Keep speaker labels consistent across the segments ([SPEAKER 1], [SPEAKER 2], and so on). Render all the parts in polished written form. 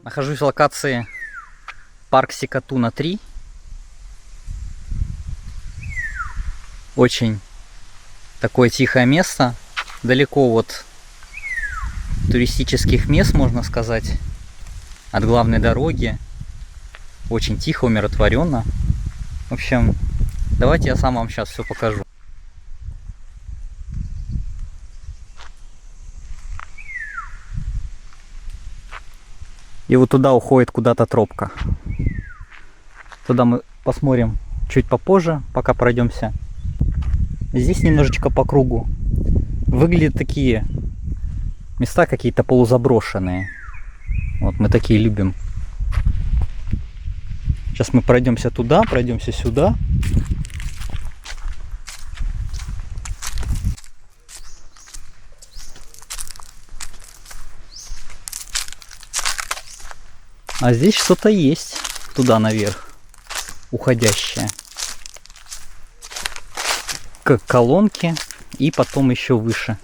[SPEAKER 1] Нахожусь в локации парк Сикатуна 3. Очень такое тихое место, далеко от туристических мест, можно сказать, от главной дороги. Очень тихо, умиротворенно. В общем, давайте я сам вам сейчас все покажу. И вот туда уходит куда-то тропка. Туда мы посмотрим чуть попозже, пока пройдемся. Здесь немножечко по кругу. Выглядят такие места какие-то полузаброшенные. Вот мы такие любим. Сейчас мы пройдемся туда, пройдемся сюда. А здесь что-то есть туда наверх, уходящее. К колонке и потом еще выше.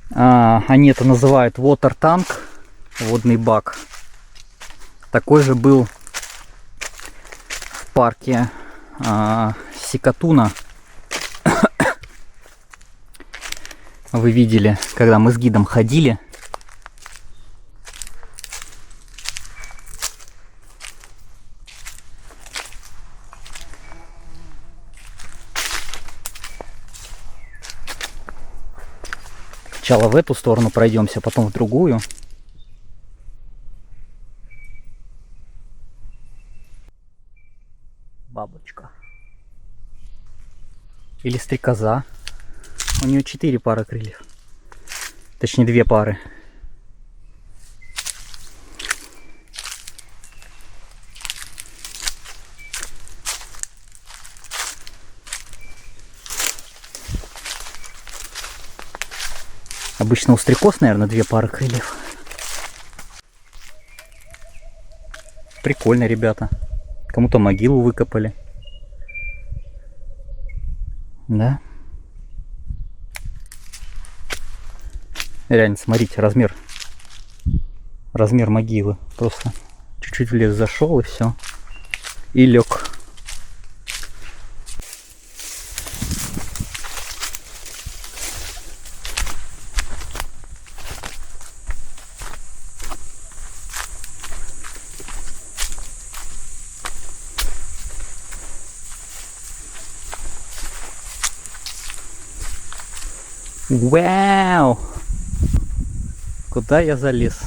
[SPEAKER 1] Они это называют water tank, водный бак. Такой же был в парке Сикатуна. Вы видели, когда мы с гидом ходили. Сначала в эту сторону пройдемся, потом в другую. Бабочка. Или стрекоза. У нее 4 пары крыльев. Точнее 2 пары. Обычно у стрекоз, наверное, 2 пары крыльев. Прикольно, ребята. Кому-то могилу выкопали. Да. Реально, смотрите, размер могилы. Просто чуть-чуть в лес зашел и все. И лег. Вау! Куда я залез?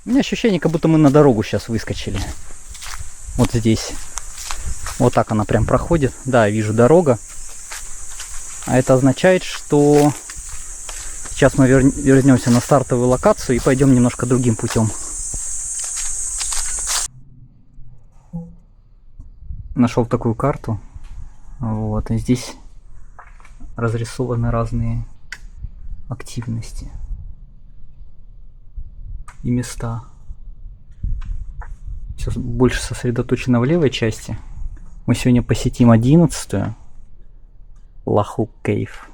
[SPEAKER 1] У меня ощущение, как будто мы на дорогу сейчас выскочили. Вот здесь. Вот так она прям проходит. Да, вижу дорога. А это означает, что сейчас мы вернемся на стартовую локацию и пойдем немножко другим путем. Нашел такую карту. Вот, и здесь разрисованы разные активности и места. Сейчас больше сосредоточено в левой части. Мы сегодня посетим 11-ю Лахук Кейв.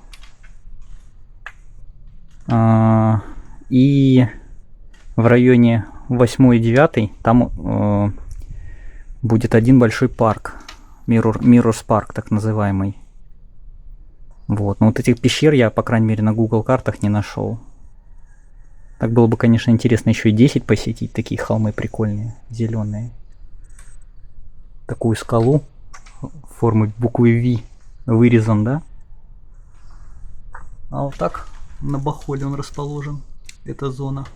[SPEAKER 1] И в районе 8 и 9 там будет один большой парк. Mirrors Park, так называемый. Вот. Но вот этих пещер я, по крайней мере, на Google картах не нашел. Так было бы, конечно, интересно еще и 10 посетить. Такие холмы прикольные, зеленые. Такую скалу формы буквы V вырезан, да? А вот так на Бахоле он расположен. Эта зона.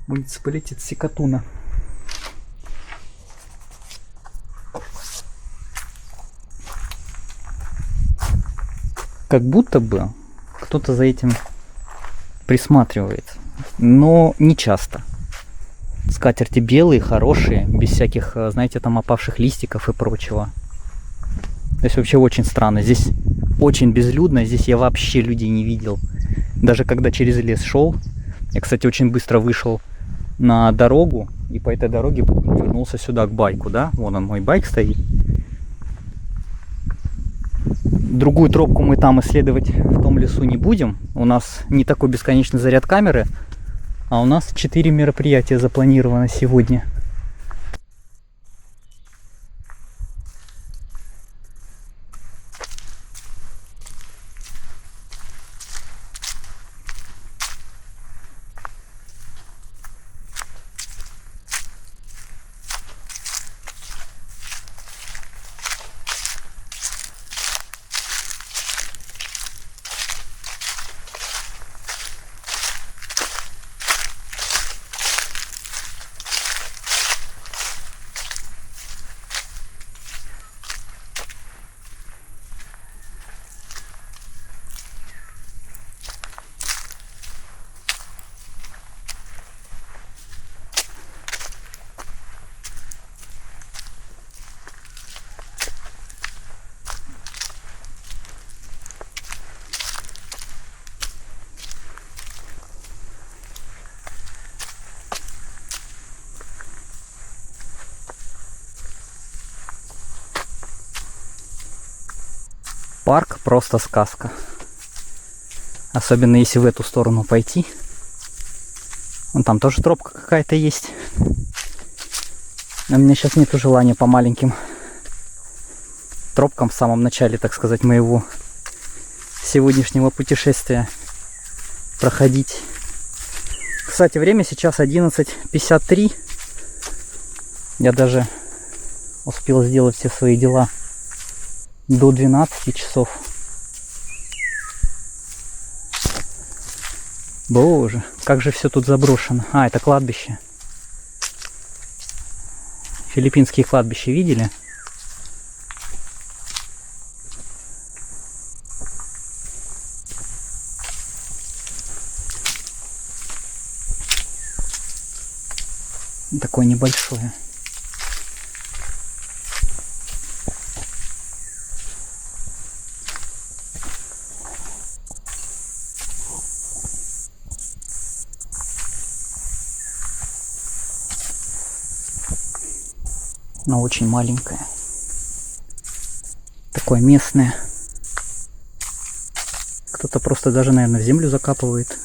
[SPEAKER 1] Муниципалитет Сикатуна. Как будто бы кто-то за этим присматривает. но не часто. Скатерти белые, хорошие, без всяких, знаете, там опавших листиков и прочего. То есть вообще очень странно. Здесь очень безлюдно, здесь я вообще людей не видел. Даже когда через лес шел, я, кстати, очень быстро вышел на дорогу, и по этой дороге вернулся сюда к байку, да? Вон он, мой байк стоит. Другую тропку мы там исследовать в том лесу не будем. У нас не такой бесконечный заряд камеры, а у нас 4 мероприятия запланировано сегодня. Парк просто сказка. Особенно если в эту сторону пойти. Вон там тоже тропка какая-то есть. Но у меня сейчас нет желания по маленьким тропкам в самом начале, так сказать, моего сегодняшнего путешествия проходить. Кстати, время сейчас 11:53. Я даже успел сделать все свои дела до 12 часов. Боже, как же все тут заброшено. А, это кладбище. Филиппинские кладбища видели? Такое небольшое. Но очень маленькое. Такое местное. Кто-то просто даже, наверное, в землю закапывает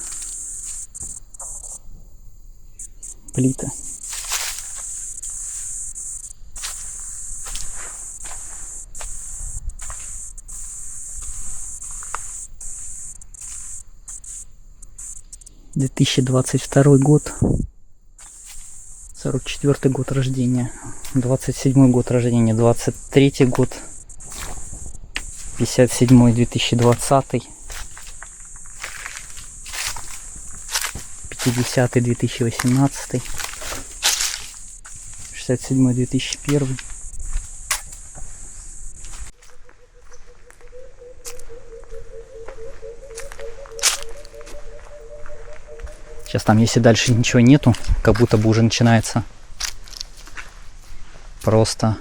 [SPEAKER 1] плиты. — 2022 год. 44-й год рождения, 27-й год рождения, 23-й год, 57-й 2020, 50-й 2018, 67-й 2001. Сейчас там, если дальше ничего нету, как будто бы уже начинается просто...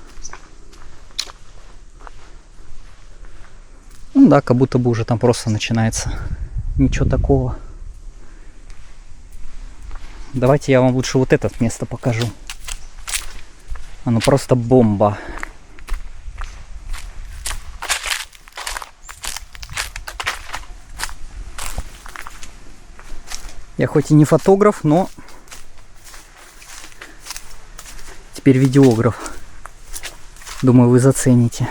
[SPEAKER 1] Ну да, как будто бы уже там просто начинается. Ничего такого. Давайте я вам лучше вот это место покажу. Оно просто бомба. Я хоть и не фотограф, но теперь видеограф. Думаю, вы зацените.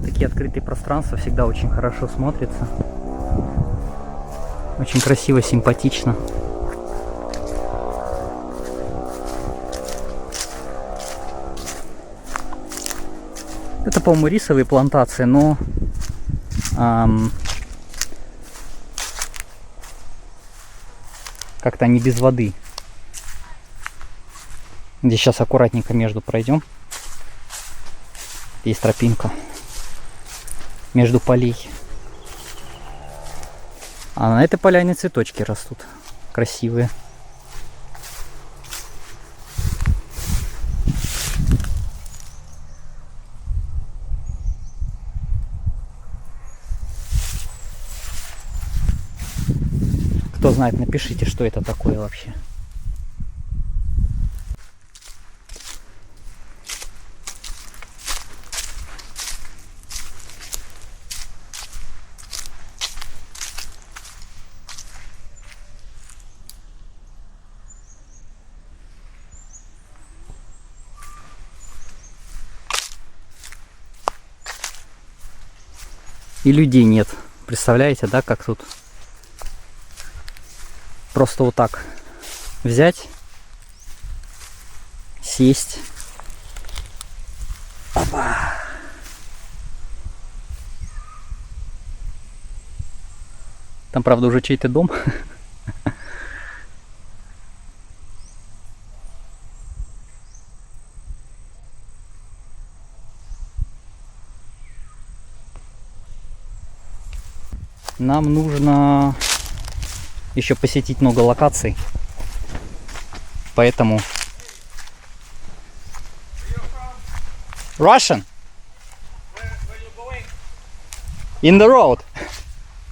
[SPEAKER 1] Такие открытые пространства всегда очень хорошо смотрятся. Очень красиво, симпатично. Это, по-моему, рисовые плантации, но как-то они без воды. Здесь сейчас аккуратненько между пройдем. Есть тропинка между полей. А на этой поляне цветочки растут. Красивые. Кто знает, напишите, что это такое вообще. И людей нет. Представляете, да, как тут? Просто вот так взять, сесть. Опа. Там, правда, уже чей-то дом. Нам нужно еще посетить много локаций, поэтому Russian.
[SPEAKER 2] Where you going?
[SPEAKER 1] In the road.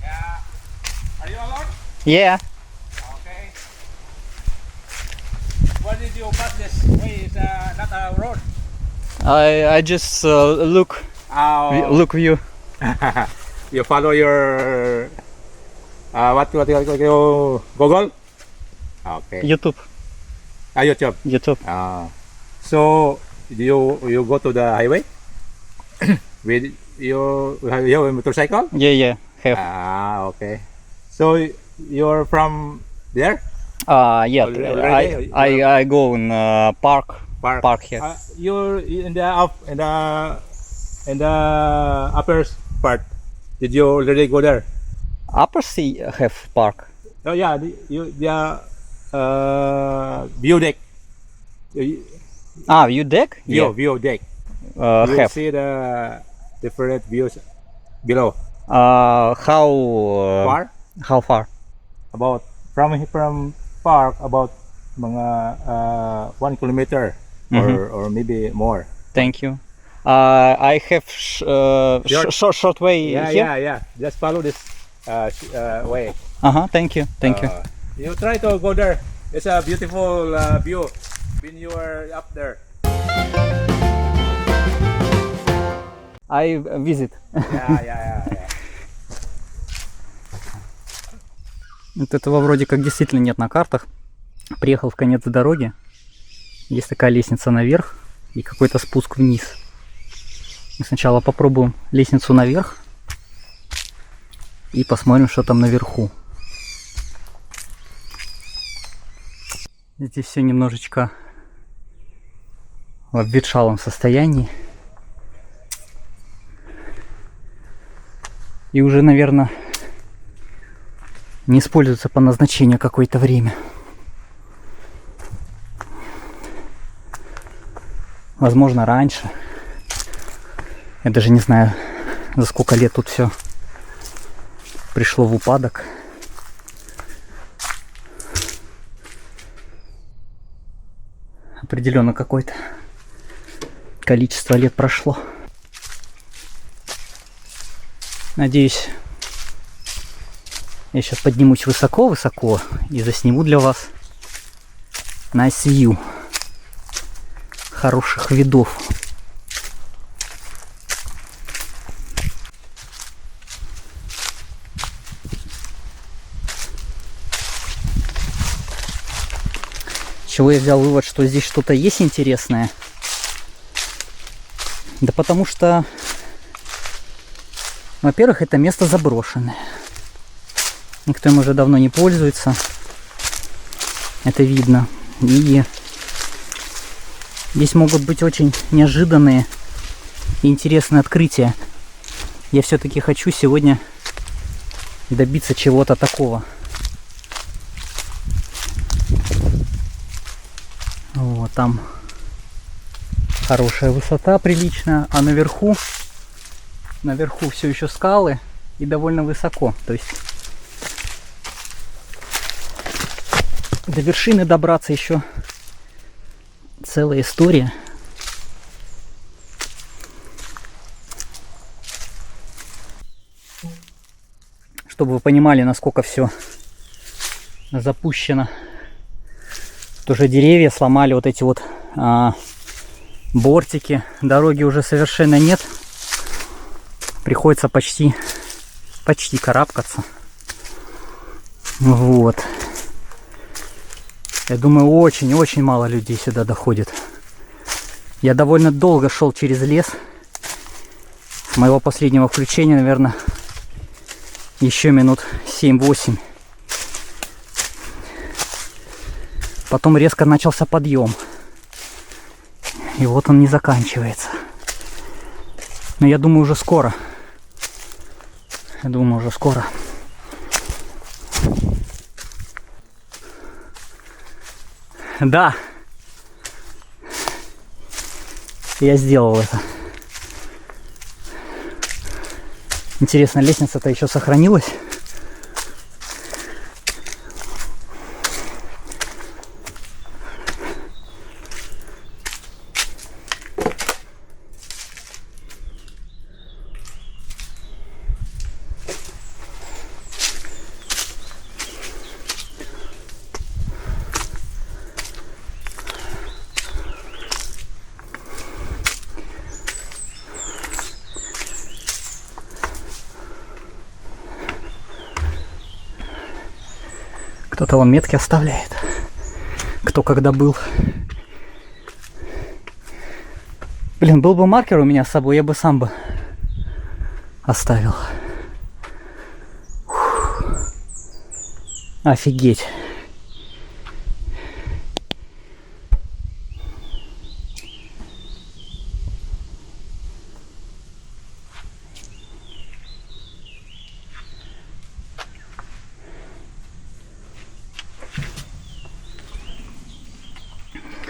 [SPEAKER 2] Yeah. Are you alone?
[SPEAKER 1] Yeah.
[SPEAKER 2] Okay. Why did you pass this way? Is not a road.
[SPEAKER 1] I just look view.
[SPEAKER 2] You follow your what you Google? Okay.
[SPEAKER 1] YouTube.
[SPEAKER 2] YouTube.
[SPEAKER 1] YouTube.
[SPEAKER 2] So you go to the highway with you have a motorcycle?
[SPEAKER 1] Yeah. Have.
[SPEAKER 2] Okay. So you're from there?
[SPEAKER 1] Yeah.
[SPEAKER 2] Already?
[SPEAKER 1] I go in park.
[SPEAKER 2] Park.
[SPEAKER 1] Park here.
[SPEAKER 2] You're in the upper part. Did you already go there?
[SPEAKER 1] Upper Sea have park.
[SPEAKER 2] Oh yeah, the view deck.
[SPEAKER 1] View deck. Yeah.
[SPEAKER 2] View deck. You
[SPEAKER 1] Have.
[SPEAKER 2] see the different views below.
[SPEAKER 1] How
[SPEAKER 2] Far?
[SPEAKER 1] How far?
[SPEAKER 2] About from park about mga 1 kilometer or maybe more.
[SPEAKER 1] Thank you. I have short way here.
[SPEAKER 2] Yeah. Just follow this way.
[SPEAKER 1] Thank you.
[SPEAKER 2] You try to go there. It's a beautiful view when you are up there.
[SPEAKER 1] I visit.
[SPEAKER 2] Yeah.
[SPEAKER 1] Вот этого вроде как действительно нет на картах. Приехал в конец дороги. Есть такая лестница наверх и какой-то спуск вниз. Мы сначала попробуем лестницу наверх и посмотрим, что там наверху. Здесь все немножечко в обветшалом состоянии. И уже, наверное, не используется по назначению какое-то время. Возможно, раньше. Я даже не знаю, за сколько лет тут все пришло в упадок. Определенно какое-то количество лет прошло. Надеюсь, я сейчас поднимусь высоко-высоко и засниму для вас nice view хороших видов. Чего я взял вывод, что здесь что-то есть интересное? Да потому что, во-первых, это место заброшенное. Никто им уже давно не пользуется. Это видно. И здесь могут быть очень неожиданные и интересные открытия. Я все-таки хочу сегодня добиться чего-то такого. Вот там хорошая высота, приличная, а наверху все еще скалы и довольно высоко. То есть до вершины добраться еще целая история. Чтобы вы понимали, насколько все запущено. Тоже деревья сломали вот эти вот бортики. Дороги уже совершенно нет. Приходится почти карабкаться. Вот. Я думаю, очень-очень мало людей сюда доходит. Я довольно долго шел через лес. С моего последнего включения, наверное, еще минут 7-8. Потом резко начался подъем. И вот он не заканчивается. Но я думаю, уже скоро. Да. Я сделал это. Интересно, лестница-то еще сохранилась. Кто-то вон метки оставляет. Кто когда был. Блин, был бы маркер у меня с собой, я бы сам бы оставил. Фух. Офигеть.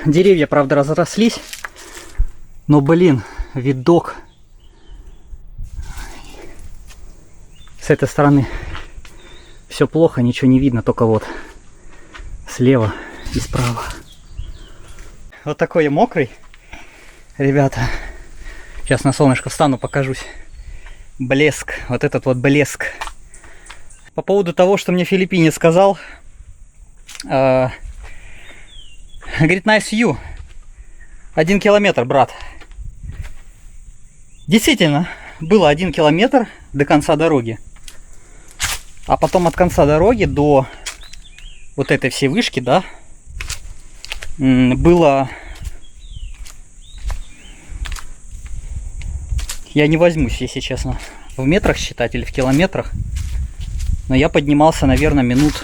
[SPEAKER 1] Деревья, правда, разрослись, но, блин, видок с этой стороны все плохо, ничего не видно, только вот слева и справа. Вот такой я мокрый, ребята. Сейчас на солнышко встану, покажусь. Блеск, вот этот вот блеск. По поводу того, что мне филиппинец сказал. Говорит, nice view. 1 километр, брат. Действительно, было 1 километр до конца дороги. А потом от конца дороги до вот этой всей вышки, да, было... Я не возьмусь, если честно, в метрах считать или в километрах. Но я поднимался, наверное, минут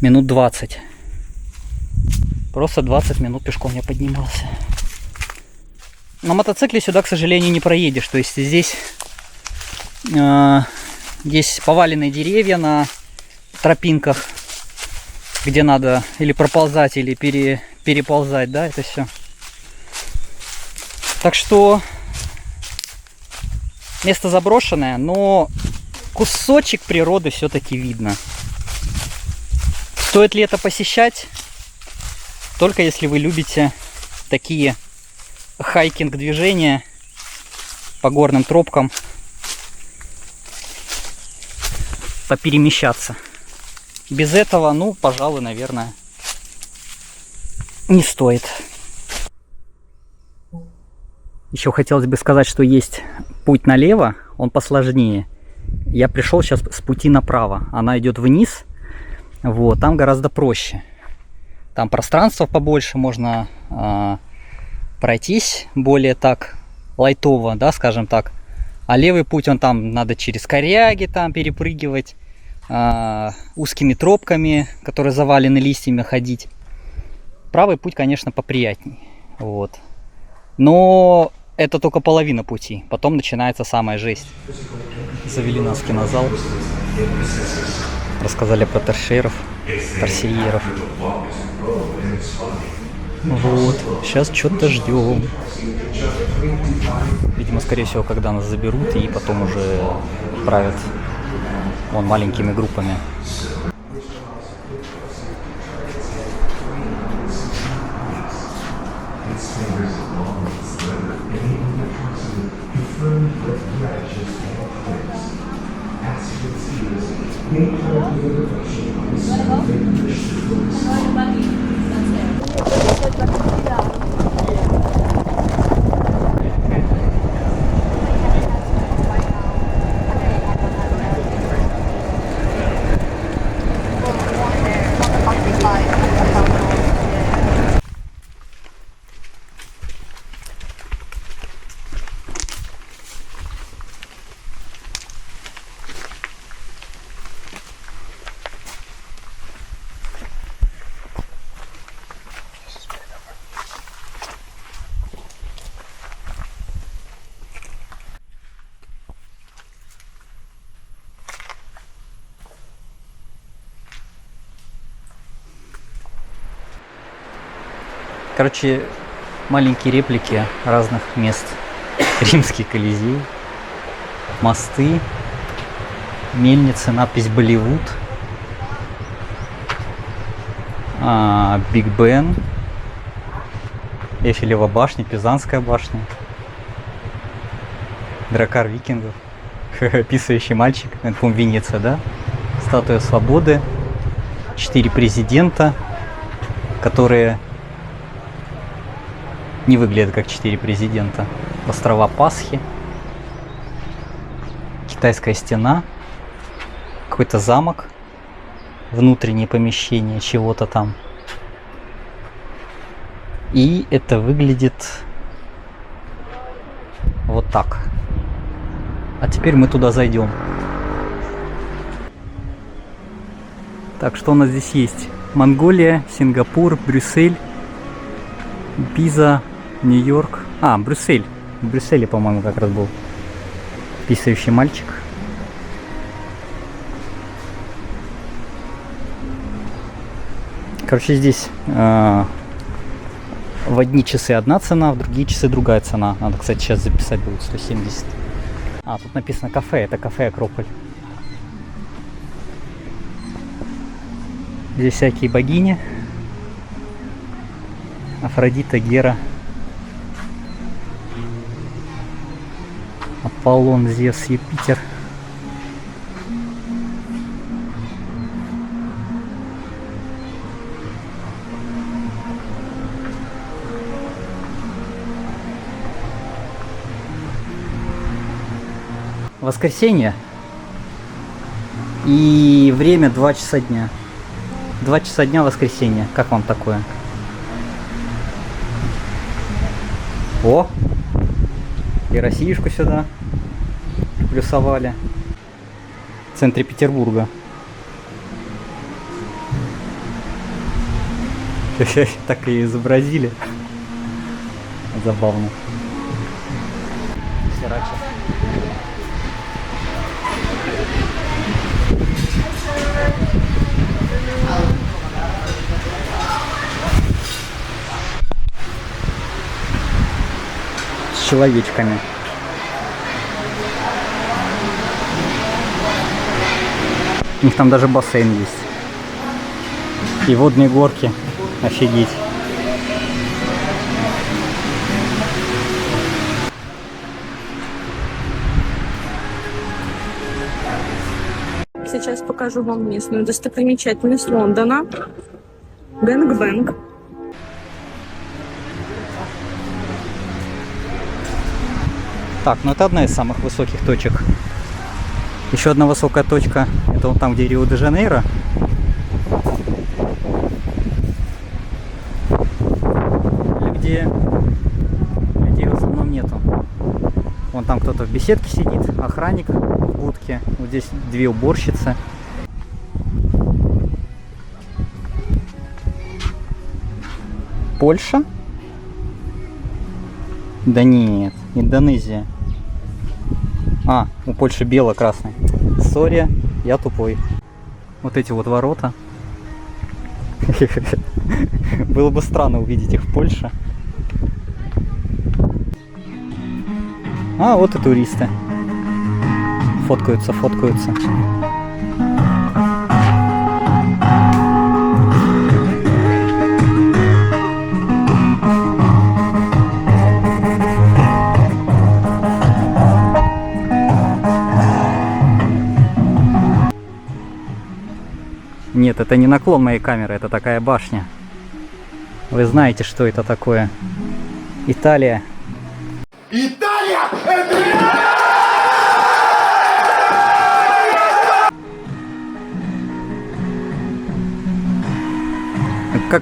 [SPEAKER 1] 20. Просто 20 минут пешком я поднимался. На мотоцикле сюда, к сожалению, не проедешь. То есть здесь есть поваленные деревья на тропинках, где надо или проползать, или переползать, да, это все. Так что место заброшенное, но кусочек природы все-таки видно. Стоит ли это посещать? Только если вы любите такие хайкинг-движения по горным тропкам, поперемещаться. Без этого, ну, пожалуй, наверное, не стоит. Еще хотелось бы сказать, что есть путь налево, он посложнее. Я пришел сейчас с пути направо, она идет вниз. Вот, там гораздо проще. Там пространство побольше, можно пройтись более так лайтово, да, скажем так. А левый путь, он там надо через коряги там перепрыгивать, узкими тропками, которые завалены листьями, ходить. Правый путь, конечно, поприятней. Вот. Но это только половина пути. Потом начинается самая жесть. Завели нас в кинозал. Рассказали про торсиеров. Вот, сейчас что-то ждем. Видимо, скорее всего, когда нас заберут и потом уже отправят вон маленькими группами. Короче, маленькие реплики разных мест. Римский Колизей, мосты, мельницы, надпись «Болливуд», Биг Бен, Эйфелева башня, Пизанская башня, дракар викингов, писающий мальчик, это, по-моему, Венеция, да? Статуя свободы, 4 президента, которые не выглядят как 4 президента. Острова Пасхи, Китайская стена, какой-то замок, внутреннее помещение чего-то там. И это выглядит вот так. А теперь мы туда зайдем. Так, что у нас здесь есть? Монголия, Сингапур, Брюссель, Пиза, Нью-Йорк. Брюссель. В Брюсселе, по-моему, как раз был писающий мальчик. Короче, здесь в одни часы одна цена, в другие часы другая цена. Надо, кстати, сейчас записать, будет 170. Тут написано кафе. Это кафе Акрополь. Здесь всякие богини. Афродита, Гера, Аполлон, Зевс, Юпитер. Воскресенье. И время 2 часа дня. 2 часа дня воскресенье. Как вам такое? О! И Россиюшку сюда плюсовали. В центре Петербурга. Так и изобразили. Забавно. Сирача. С человечками. У них там даже бассейн есть. И водные горки. Офигеть.
[SPEAKER 3] Сейчас покажу вам местную достопримечательность Лондона. Бэнк-Бэнк.
[SPEAKER 1] Так, ну это одна из самых высоких точек. Еще одна высокая точка, это вот там, где Рио-де-Жанейро. Где людей в основном нету. Вон там кто-то в беседке сидит, охранник в будке. Вот здесь 2 уборщицы. Польша? Да нет, Индонезия. У Польши бело-красный. Сори, я тупой. Вот эти вот ворота. Было бы странно увидеть их в Польше. А, вот и туристы. Фоткаются, фоткаются. Нет, это не наклон моей камеры, это такая башня. Вы знаете, что это такое. Италия.
[SPEAKER 4] Италия!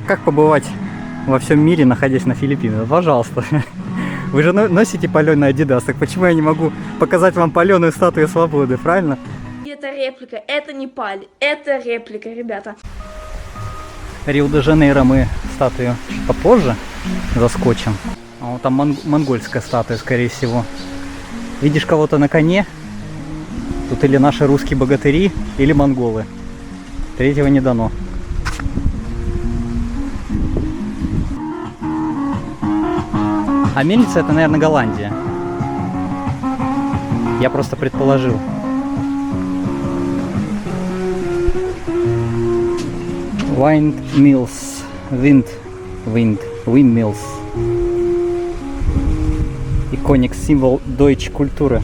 [SPEAKER 1] Как побывать во всем мире, находясь на Филиппинах? Пожалуйста. Вы же носите паленый Адидас, так почему я не могу показать вам паленую статую свободы, правильно?
[SPEAKER 5] Это реплика, это не паль, это реплика, ребята.
[SPEAKER 1] Рио-де-Жанейро мы статую чуть попозже заскочим. А вот там монгольская статуя, скорее всего. Видишь кого-то на коне? Тут или наши русские богатыри, или монголы. Третьего не дано. А мельница это, наверное, Голландия. Я просто предположил. Windmills. Windmills. Иконик, символ Deutsche Kultur.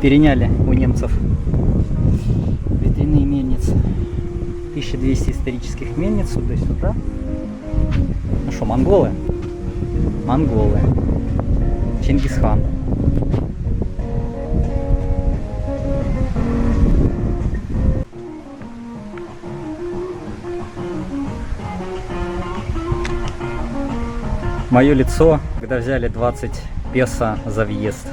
[SPEAKER 1] Переняли у немцев. Ветряные мельницы. 1200 исторических мельниц туда-сюда. Ну что, монголы? Монголы. Чингисхан. Мое лицо, когда взяли 20 песо за въезд.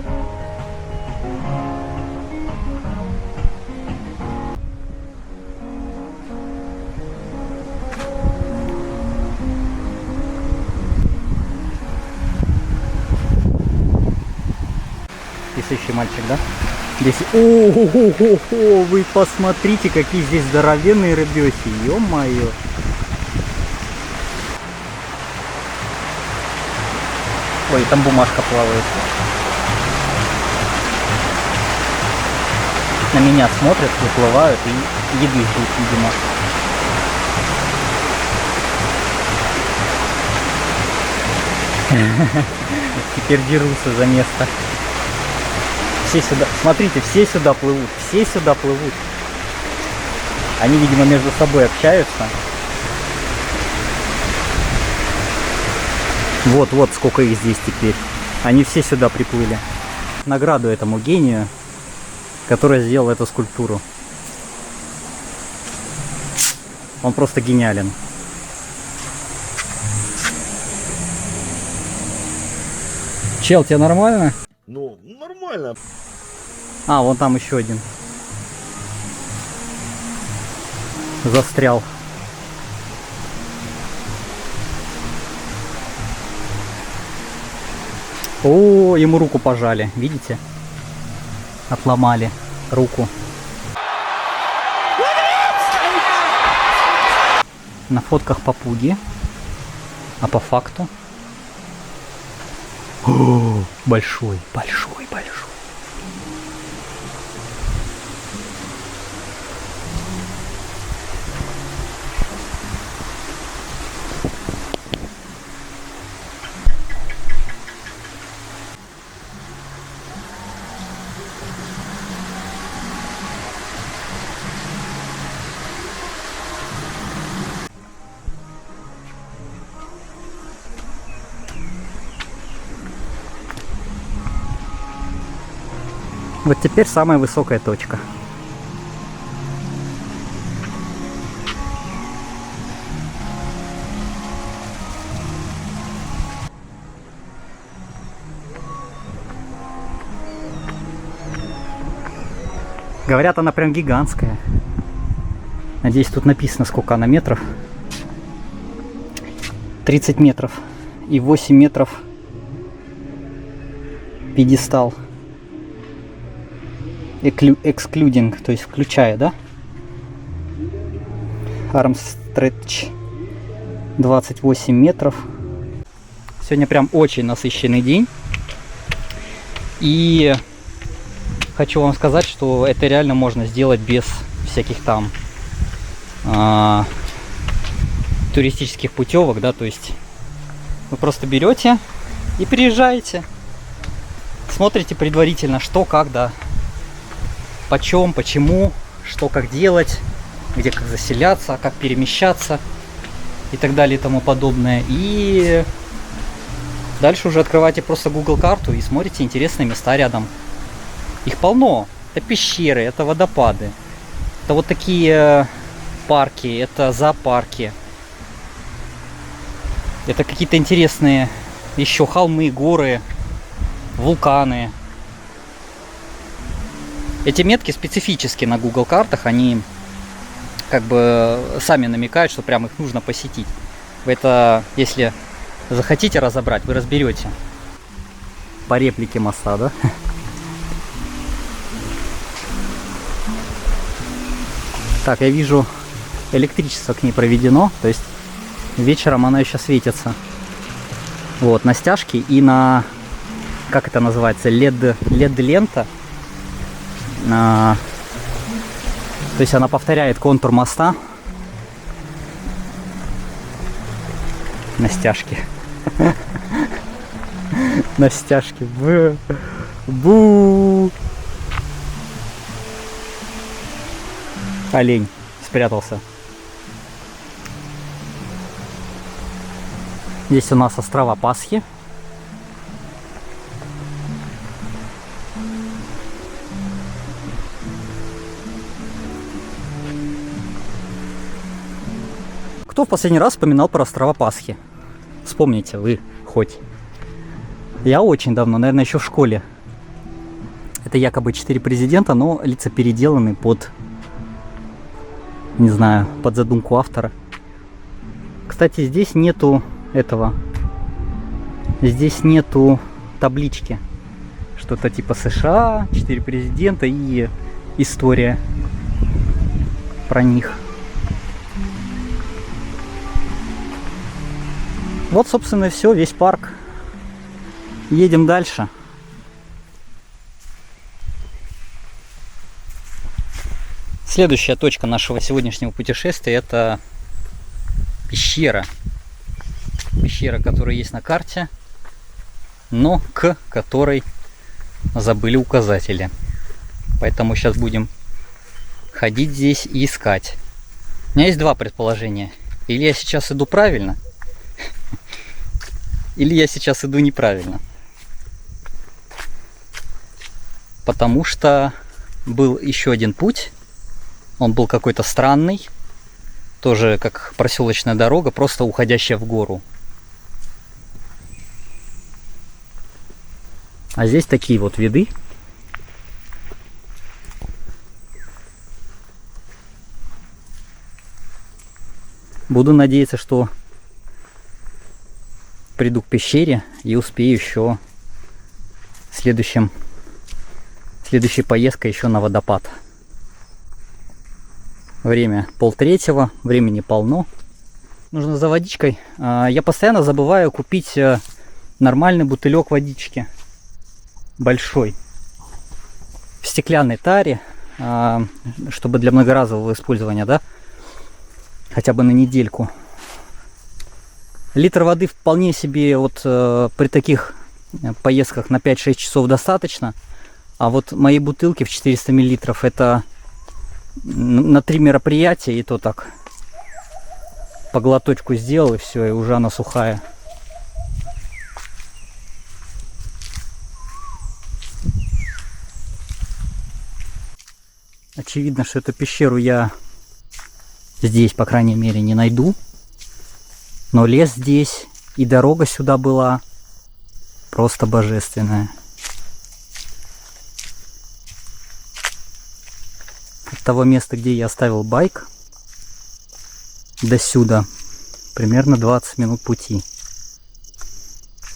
[SPEAKER 1] Писающий мальчик, да? Здесь... О-хо-хо-хо! Вы посмотрите, какие здесь здоровенные рыбехи, ё-моё! Ой, там бумажка плавает. На меня смотрят, выплывают и еды ждут, видимо. Теперь дерутся за место. Все сюда, смотрите, все сюда плывут, все сюда плывут. Они, видимо, между собой общаются. Вот сколько их здесь теперь. Они все сюда приплыли. Награду этому гению, который сделал эту скульптуру. Он просто гениален. Чел, тебе нормально?
[SPEAKER 4] Ну, нормально.
[SPEAKER 1] А, вон там еще один. Застрял. О, ему руку пожали, видите? Отломали руку. На фотках попуги. А по факту? О, большой, большой, большой. Вот теперь самая высокая точка. Говорят, она прям гигантская. Надеюсь, тут написано, сколько она метров. 30 метров. И 8 метров пьедестал. Excluding, то есть включая, да? Arm stretch 28 метров. Сегодня прям очень насыщенный день. И хочу вам сказать, что это реально можно сделать без всяких там туристических путевок, да, то есть вы просто берете и приезжаете, смотрите предварительно, что, как, да, почем, почему, что, как делать, где как заселяться, как перемещаться и так далее и тому подобное. И дальше уже открываете просто Google карту и смотрите интересные места рядом. Их полно. Это пещеры, это водопады, это вот такие парки, это зоопарки. Это какие-то интересные еще холмы, горы, вулканы. Эти метки специфически на Google картах, они как бы сами намекают, что прям их нужно посетить. Вы это, если захотите разобрать, вы разберете. По реплике моста, да? Так, я вижу, электричество к ней проведено, то есть вечером она еще светится. Вот, на стяжке и на, как это называется, LED-лента. То есть она повторяет контур моста на стяжке. На стяжке. Бу. Олень спрятался. Здесь у нас острова Пасхи. Кто в последний раз вспоминал про острова Пасхи? Вспомните вы хоть. Я очень давно, наверное, еще в школе. Это якобы 4 президента, но лица переделаны под, не знаю, под задумку автора. Кстати, здесь нету этого. Здесь нету таблички. Что-то типа США, 4 президента и история про них. Вот, собственно, и все, весь парк. Едем дальше. Следующая точка нашего сегодняшнего путешествия — это пещера. Пещера, которая есть на карте, но к которой забыли указатели. Поэтому сейчас будем ходить здесь и искать. У меня есть два предположения. Или я сейчас иду правильно, или я сейчас иду неправильно. Потому что был еще один путь. Он был какой-то странный. Тоже как проселочная дорога, просто уходящая в гору. А здесь такие вот виды. Буду надеяться, что приду к пещере и успею еще следующей поездкой еще на водопад. Время 2:30, времени полно. Нужно за водичкой. Я постоянно забываю купить нормальный бутылек водички. Большой. В стеклянной таре. Чтобы для многоразового использования, да? Хотя бы на недельку. Литр воды вполне себе вот при таких поездках на 5-6 часов достаточно. А вот мои бутылки в 400 мл это на 3 мероприятия, и то так по глоточку сделал, и все, и уже она сухая. Очевидно, что эту пещеру я здесь, по крайней мере, не найду. Но лес здесь и дорога сюда была просто божественная. От того места, где я оставил байк, до сюда примерно 20 минут пути.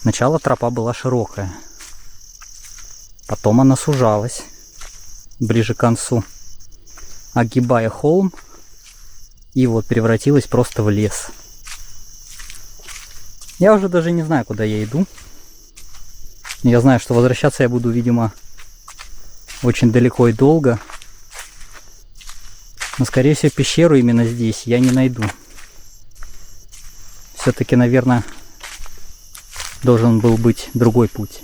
[SPEAKER 1] Сначала тропа была широкая, потом она сужалась ближе к концу, огибая холм, и вот превратилась просто в лес. Я уже даже не знаю, куда я иду. Я знаю, что возвращаться я буду, видимо, очень далеко и долго. Но, скорее всего, пещеру именно здесь я не найду. Все-таки, наверное, должен был быть другой путь.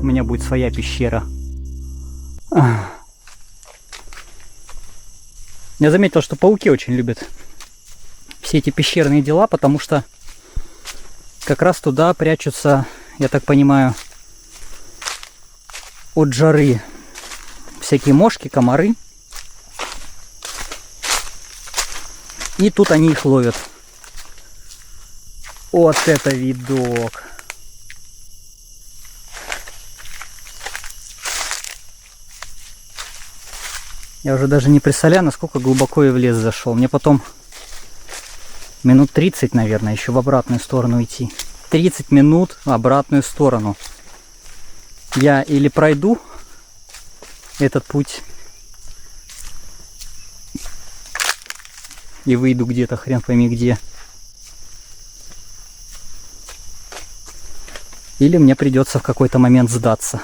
[SPEAKER 1] У меня будет своя пещера. Я заметил, что пауки очень любят все эти пещерные дела, потому что как раз туда прячутся, я так понимаю, от жары всякие мошки, комары. И тут они их ловят. Вот это видок. Я уже даже не представляю, насколько глубоко я в лес зашел. Мне потом минут 30, наверное, еще в обратную сторону идти. 30 минут в обратную сторону. Я или пройду этот путь и выйду где-то, хрен пойми где. Или мне придется в какой-то момент сдаться.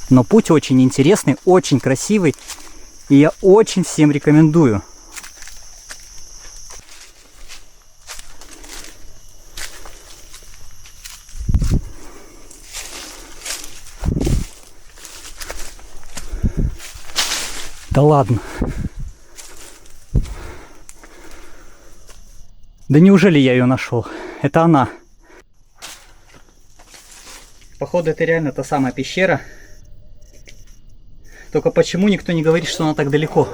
[SPEAKER 1] Но путь очень интересный, очень красивый. И я очень всем рекомендую. Да ладно. Да неужели я ее нашел? Это она. Походу, это реально та самая пещера. Только почему никто не говорит, что она так далеко?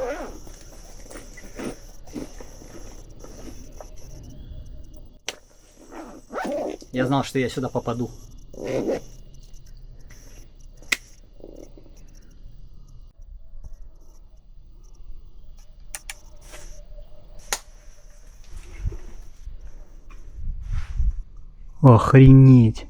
[SPEAKER 1] Я знал, что я сюда попаду. Охренеть.